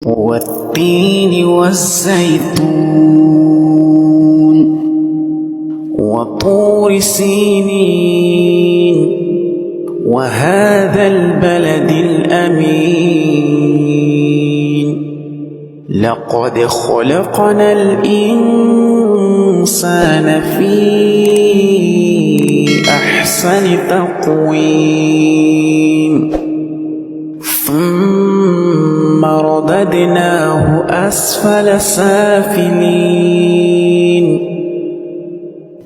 والتين والزيتون وطور سينين وهذا البلد الأمين لقد خلقنا الإنسان في أحسن تقويم ثم رددناه أسفل سافلين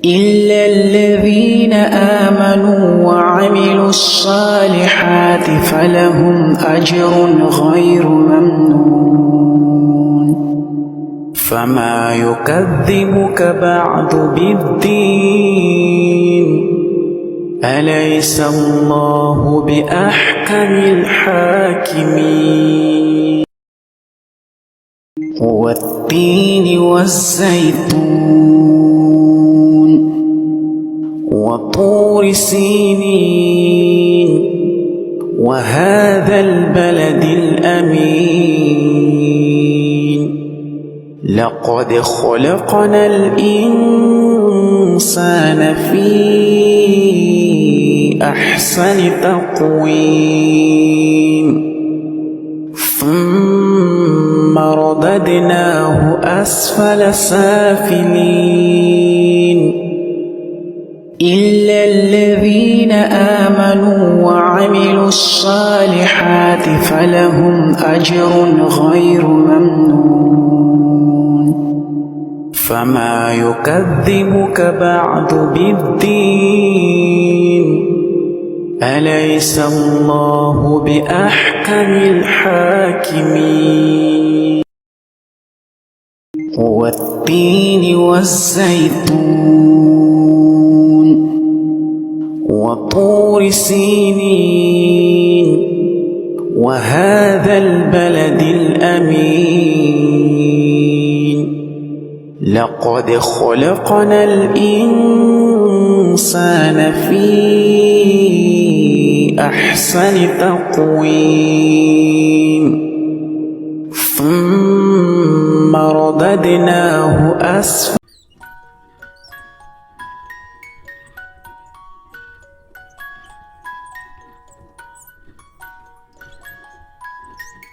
إلا الذين آمنوا وعملوا الصالحات فلهم أجر غير ممنون فما يكذبك بعد بالدين أليس الله بأحكم الحاكمين والتين والزيتون وطور سينين وهذا البلد الأمين لقد خلقنا الإنسان في أحسن تقويم ثم رددناه أسفل سافلين إلا الذين آمنوا وعملوا الصالحات فلهم أجر غير ممنون فما يكذبك بعد بالدين أليس الله بأحكم الحاكمين والتين والزيتون وطور سينين وهذا البلد الأمين لقد خلقنا الإنسان في أحسن تقويم ثم رددناه أسفل